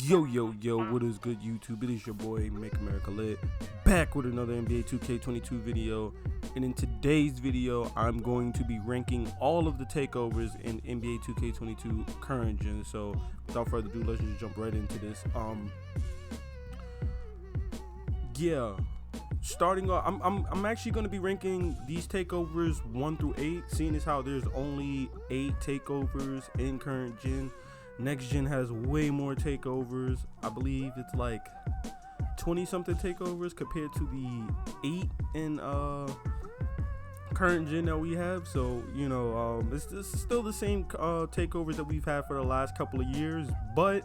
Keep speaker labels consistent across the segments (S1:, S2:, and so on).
S1: Yo, what is good, YouTube? It is your boy, Make America Lit, back with another NBA 2K22 video. And in today's video, I'm going to be ranking all of the takeovers in NBA 2K22 current gen. So without further ado, let's just jump right into this. Starting off, I'm actually going to be ranking these takeovers 1 through 8, seeing as how there's only 8 takeovers in current gen. Next gen has way more takeovers. I believe it's like 20 something takeovers compared to the 8 in current gen that we have. So it's still the same takeovers that we've had for the last couple of years, but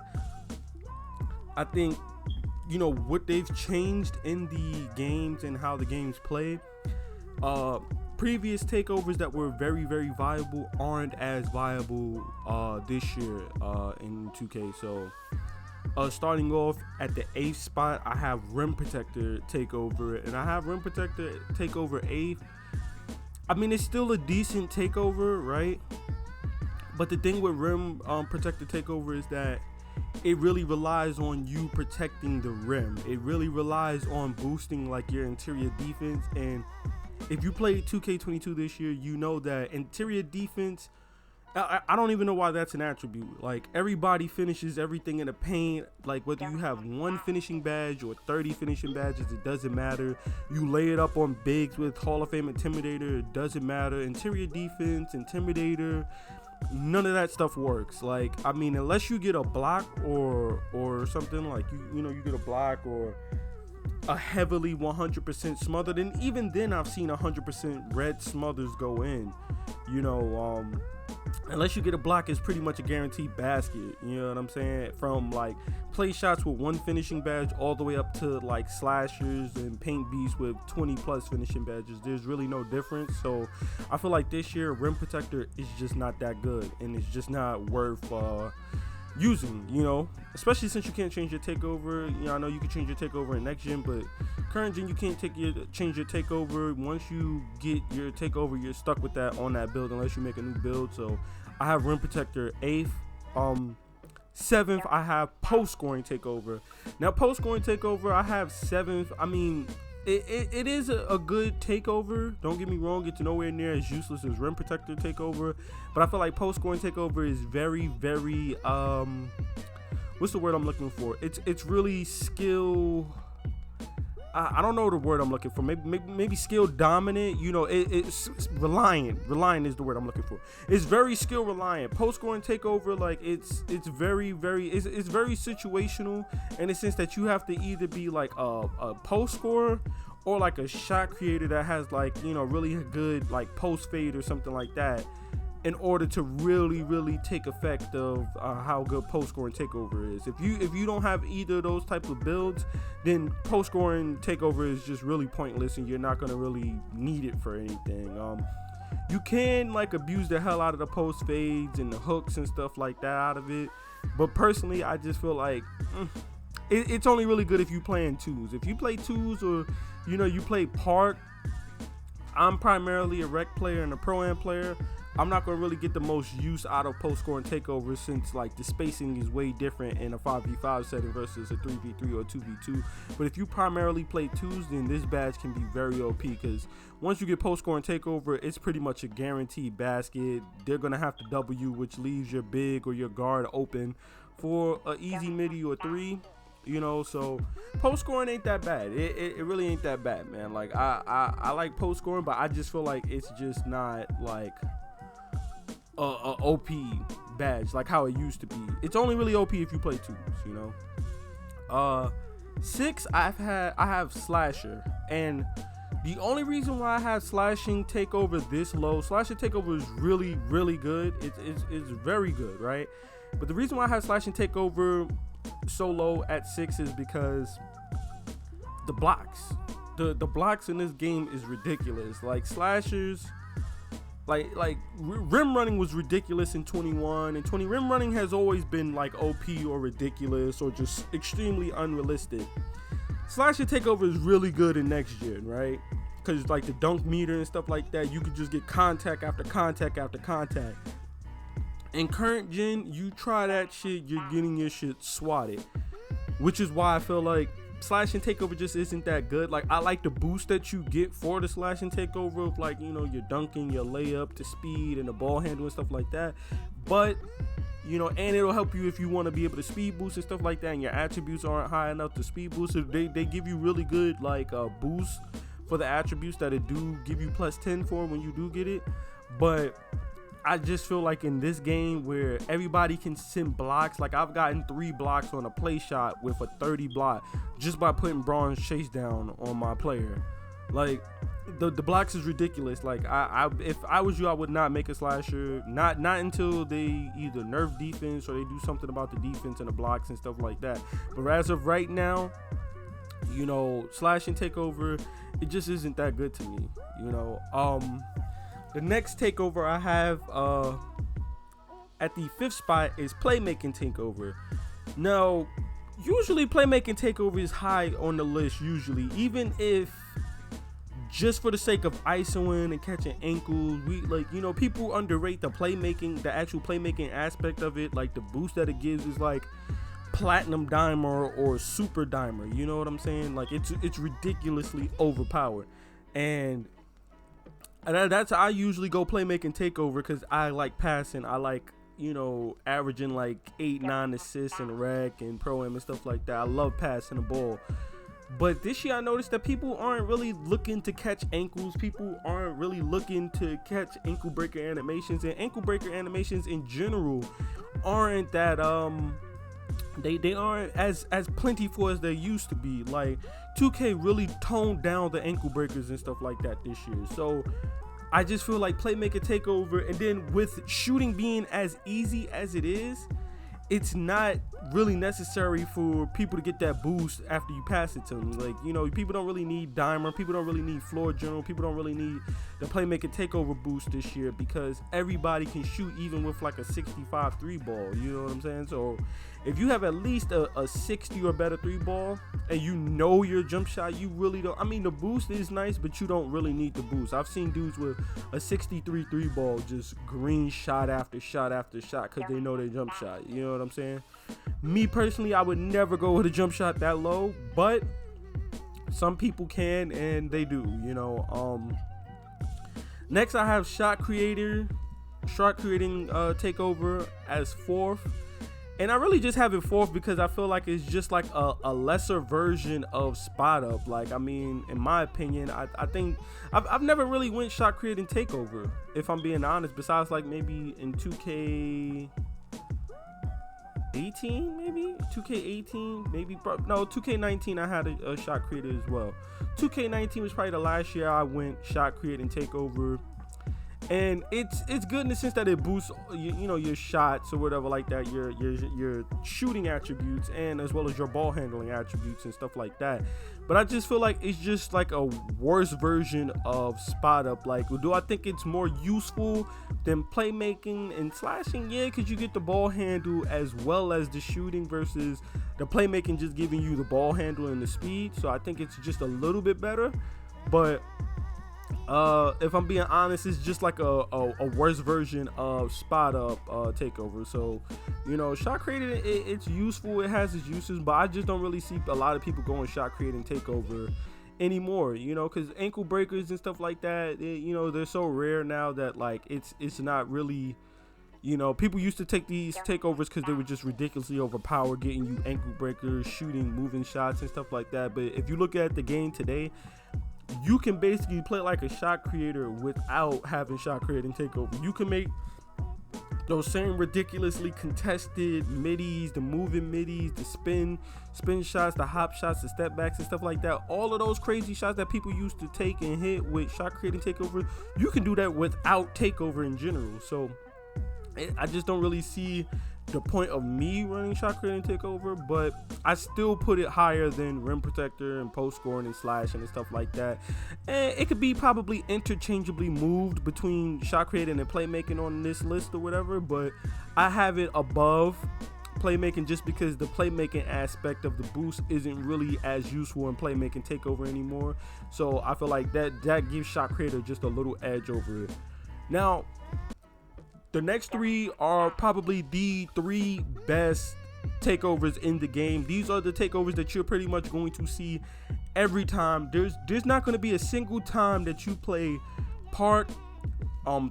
S1: I think what they've changed in the games and how the games play. Previous takeovers that were very, very viable aren't as viable this year in 2K. So starting off at the 8th spot, I have Rim Protector Takeover, and I have Rim Protector Takeover 8th. I mean, it's still a decent takeover, right? But the thing with Rim Protector Takeover is that it really relies on you protecting the rim. It really relies on boosting like your interior defense. And if you played 2K22 this year, you know that interior defense, I don't even know why that's an attribute. Like, everybody finishes everything in the paint. Like, whether you have 1 finishing badge or 30 finishing badges, it doesn't matter. You lay it up on bigs with Hall of Fame Intimidator, it doesn't matter. Interior defense, Intimidator, none of that stuff works. Like, I mean, unless you get a block or something, like you get a block or a heavily 100% smothered, and even then I've seen 100% red smothers go in. Unless you get a block, it's pretty much a guaranteed basket. You know what I'm saying? From like play shots with 1 finishing badge all the way up to like slashers and paint beasts with 20 plus finishing badges. There's really no difference. So I feel like this year Rim Protector is just not that good, and it's just not worth using, especially since you can't change your takeover. I know you can change your takeover in next gen, but current gen you can't change your takeover. Once you get your takeover, you're stuck with that on that build unless you make a new build. So I have Rim Protector 8th. 7th, I have Post Scoring Takeover. Now, Post Scoring Takeover, I have 7th. I mean, it is a good takeover. Don't get me wrong, it's nowhere near as useless as Rim Protector Takeover, but I feel like Post Scoring Takeover is very, very what's the word I'm looking for? It's really skill. I don't know the word I'm looking for. Maybe skill dominant. It's reliant. Reliant is the word I'm looking for. It's very skill reliant. Post scoring takeover, like it's very, very it's very situational in the sense that you have to either be like a post scorer or like a shot creator that has like really good like post fade or something like that, in order to really, really take effect of how good post scoring takeover is. If you don't have either of those types of builds, then post scoring takeover is just really pointless, and you're not gonna really need it for anything. You can like abuse the hell out of the post fades and the hooks and stuff like that out of it, but personally, I just feel like it's only really good if you playing twos. If you play twos or you play park. I'm primarily a rec player and a pro-am player. I'm not going to really get the most use out of post-scoring takeovers since like the spacing is way different in a 5v5 setting versus a 3v3 or 2v2. But if you primarily play twos, then this badge can be very OP, because once you get post-scoring takeover, it's pretty much a guaranteed basket. They're going to have to W, which leaves your big or your guard open for an easy midi or 3. So post scoring ain't that bad. It really ain't that bad, man. Like I like post scoring, but I just feel like it's just not like a OP badge like how it used to be. It's only really OP if you play twos, 6, I have slasher, and the only reason why I have slashing takeover this low, slashing takeover is really, really good. It's very good, right? But the reason why I have slashing takeover so low at 6 is because the blocks. The blocks in this game is ridiculous. Like slashers, like rim running was ridiculous in 21, and rim running has always been like OP or ridiculous or just extremely unrealistic. Slasher takeover is really good in next gen, right? Because like the dunk meter and stuff like that, you could just get contact after contact after contact. In current gen, you try that shit, you're getting your shit swatted, which is why I feel like slash and takeover just isn't that good. Like, I like the boost that you get for the slash and takeover of, like, you know, your dunking, your layup, the speed, and the ball handle and stuff like that. But, you know, and it'll help you if you want to be able to speed boost and stuff like that, and your attributes aren't high enough to speed boost. So they give you really good, like, boost for the attributes that it do give you plus 10 for when you do get it. But I just feel like in this game where everybody can send blocks, like I've gotten 3 blocks on a play shot with a 30 block just by putting bronze chase down on my player. Like, the blocks is ridiculous. Like, I if I was you, I would not make a slasher, not until they either nerf defense or they do something about the defense and the blocks and stuff like that. But as of right now, you know, slash and takeover, it just isn't that good to me, you know. The next takeover I have at the 5th spot is Playmaking Takeover. Now, usually Playmaking Takeover is high on the list, usually, even if just for the sake of ISOing and catching ankles, we, like, you know, people underrate the playmaking, the actual playmaking aspect of it. Like, the boost that it gives is like platinum dimer or super dimer, you know what I'm saying? Like, it's ridiculously overpowered. And that's how I usually go Playmaking Takeover, because I like passing. I like, you know, averaging like 8-9 assists and rec and pro-am and stuff like that. I love passing the ball. But this year I noticed that people aren't really looking to catch ankles. People aren't really looking to catch ankle breaker animations, and ankle breaker animations in general aren't that they aren't as plentiful as they used to be. Like, 2K really toned down the ankle breakers and stuff like that this year. So I just feel like Playmaker Takeover, and then with shooting being as easy as it is, it's not really necessary for people to get that boost after you pass it to them. Like, you know, people don't really need dimer, people don't really need floor general, people don't really need the Playmaker Takeover boost this year, because everybody can shoot even with like a 65 3 ball, you know what I'm saying? So if you have at least a 60 or better 3 ball and you know your jump shot, you really don't, I mean, the boost is nice, but you don't really need the boost. I've seen dudes with a 63 3 ball just green shot after shot after shot because they know their jump shot, you know what I'm saying? Me personally, I would never go with a jump shot that low, but some people can, and they do, you know. Next I have shot creating takeover as 4th. And I really just have it 4th because I feel like it's just like a lesser version of spot up. Like, I mean, in my opinion, I think I've never really went shot creating takeover, if I'm being honest, besides like maybe in 2K18, maybe 2K18, maybe no 2K19 I had a shot creator as well. 2K19 was probably the last year I went shot creating takeover. And it's good in the sense that it boosts you know, your shots or whatever like that, your shooting attributes, and as well as your ball handling attributes and stuff like that. But I just feel like it's just like a worse version of spot up. Like, do I think it's more useful than playmaking and slashing? Yeah, because you get the ball handle as well as the shooting, versus the playmaking just giving you the ball handle and the speed. So I think it's just a little bit better. But if I'm being honest, it's just like a worse version of spot up takeover. So, you know, shot creating, it's useful, it has its uses, but I just don't really see a lot of people going shot creating takeover anymore, you know, because ankle breakers and stuff like that, you know, they're so rare now that like it's not really, you know, people used to take these takeovers because they were just ridiculously overpowered, getting you ankle breakers, shooting, moving shots and stuff like that. But if you look at the game today, you can basically play like a shot creator without having shot creating takeover. You can make those same ridiculously contested middies, the moving middies, the spin shots, the hop shots, the step backs and stuff like that. All of those crazy shots that people used to take and hit with shot creating takeover, you can do that without takeover in general. So I just don't really see the point of me running shot creating takeover, but I still put it higher than rim protector and post scoring and slashing and stuff like that. And it could be probably interchangeably moved between shot creating and playmaking on this list or whatever, but I have it above playmaking just because the playmaking aspect of the boost isn't really as useful in playmaking takeover anymore. So I feel like that gives shot creator just a little edge over it. Now, the next three are probably the three best takeovers in the game. These are the takeovers that you're pretty much going to see every time. There's not going to be a single time that you play park,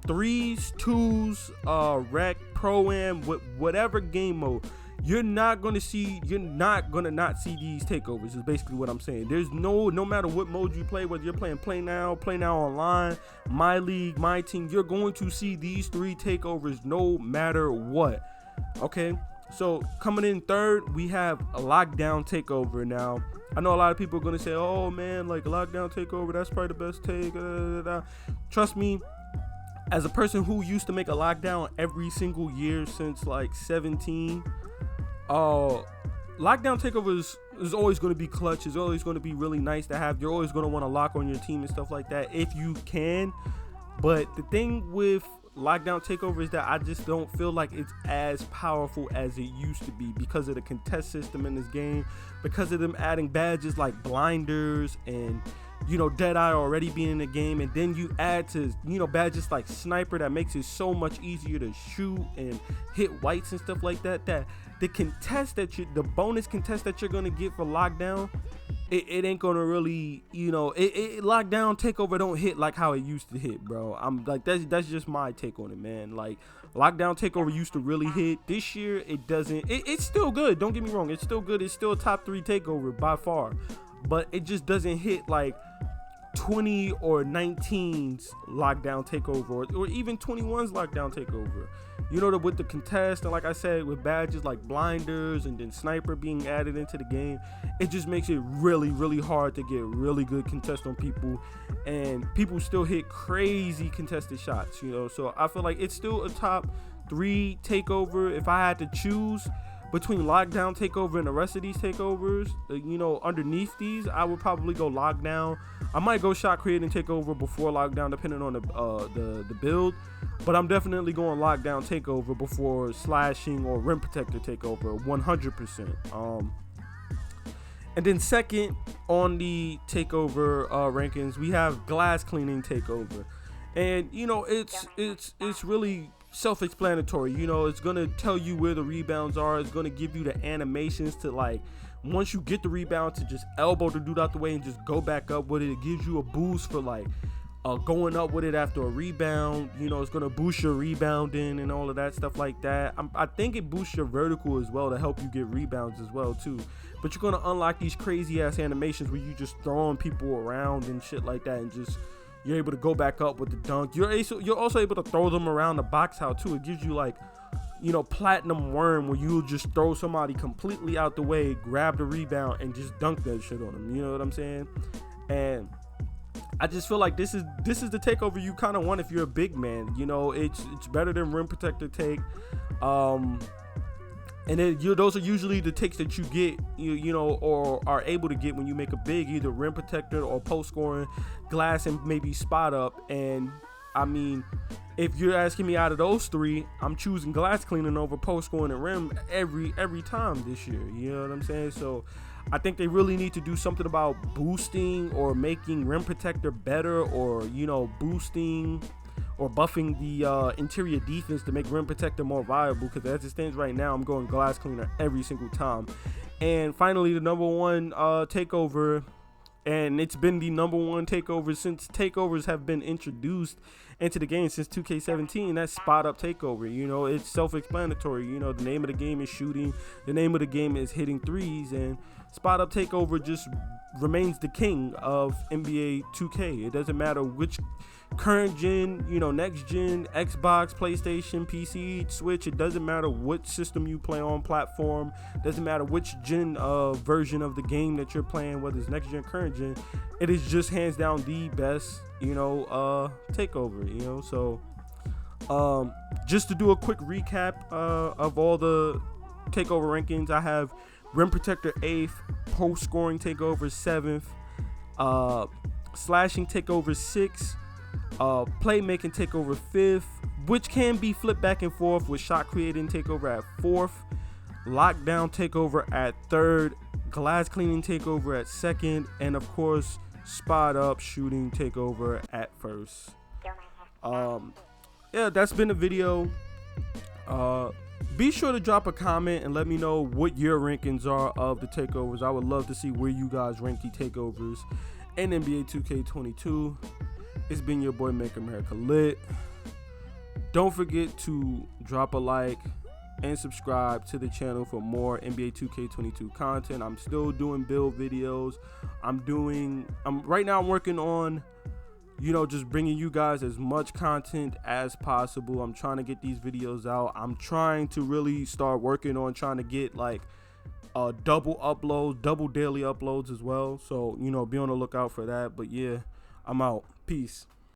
S1: threes, twos, rec, pro-am, whatever game mode, you're not gonna not see these takeovers, is basically what I'm saying. There's no matter what mode you play, whether you're playing play now online, my league, my team, you're going to see these three takeovers no matter what. Okay, so coming in third, we have a lockdown takeover. Now I know a lot of people are gonna say, oh man, like a lockdown takeover, that's probably the best take. Trust me, as a person who used to make a lockdown every single year since like 17, lockdown takeovers is always going to be clutch. It's always going to be really nice to have. You're always going to want to lock on your team and stuff like that if you can. But the thing with lockdown takeover is that I just don't feel like it's as powerful as it used to be because of the contest system in this game, because of them adding badges like blinders and Deadeye already being in the game, and then you add to badges like sniper that makes it so much easier to shoot and hit whites and stuff like that. That the bonus contest that you're gonna get for lockdown, it ain't gonna really, lockdown takeover don't hit like how it used to hit, bro. I'm like, that's just my take on it, man. Like lockdown takeover used to really hit. This year it doesn't. It's still good, don't get me wrong, it's still good. It's still a top 3 takeover by far, but it just doesn't hit like 20 or 19's lockdown takeover, or even 21's lockdown takeover. With the contest, and like I said, with badges like blinders and then sniper being added into the game, it just makes it really, really hard to get really good contest on people, and people still hit crazy contested shots. So I feel like it's still a top 3 takeover. If I had to choose between lockdown takeover and the rest of these takeovers, underneath these, I would probably go lockdown. I might go shot creating takeover before lockdown, depending on the build, but I'm definitely going lockdown takeover before slashing or rim protector takeover 100%. And then second on the takeover rankings, we have glass cleaning takeover, and it's really self-explanatory. It's gonna tell you where the rebounds are. It's gonna give you the animations to, like, once you get the rebound, to just elbow the dude out the way and just go back up with it. It gives you a boost for like going up with it after a rebound. It's gonna boost your rebounding and all of that stuff like that. I think it boosts your vertical as well to help you get rebounds as well too. But you're gonna unlock these crazy ass animations where you just throwing people around and shit like that, and just you're able to go back up with the dunk. You're also able to throw them around the box out too. It gives you like, platinum worm, where you'll just throw somebody completely out the way, grab the rebound, and just dunk that shit on them. You know what I'm saying? And I just feel like this is the takeover you kind of want if you're a big man. It's better than rim protector take. And then those are usually the takes that you get, or are able to get when you make a big, either rim protector or post scoring, glass, and maybe spot up. And I mean, if you're asking me out of those 3, I'm choosing glass cleaning over post scoring and rim every time this year. You know what I'm saying? So I think they really need to do something about boosting or making rim protector better, or boosting or buffing the interior defense to make rim protector more viable, because as it stands right now, I'm going glass cleaner every single time. And finally, the number 1 takeover, and it's been the number 1 takeover since takeovers have been introduced into the game since 2K17. That's spot up takeover. It's self-explanatory. The name of the game is shooting, the name of the game is hitting threes, and spot up takeover just remains the king of NBA 2K. It doesn't matter which current gen, next gen, Xbox, PlayStation, PC, Switch, it doesn't matter what system you play on, platform, doesn't matter which gen version of the game that you're playing, whether it's next gen, current gen, it is just hands down the best takeover. So just to do a quick recap of all the takeover rankings, I have rim protector 8th, post scoring takeover 7th, slashing takeover 6th, playmaking takeover 5th, which can be flipped back and forth, with shot creating takeover at 4th, lockdown takeover at 3rd, glass cleaning takeover at 2nd, and of course spot up shooting takeover at 1st. Yeah, that's been the video. Be sure to drop a comment and let me know what your rankings are of the takeovers. I would love to see where you guys rank the takeovers in NBA 2K22. It's been your boy Make America Lit. Don't forget to drop a like and subscribe to the channel for more NBA 2K22 content. I'm still doing build videos. Right now I'm working on, just bringing you guys as much content as possible. I'm trying to get these videos out. I'm trying to really start working on trying to get like double daily uploads as well. So, be on the lookout for that. But yeah, I'm out. Peace.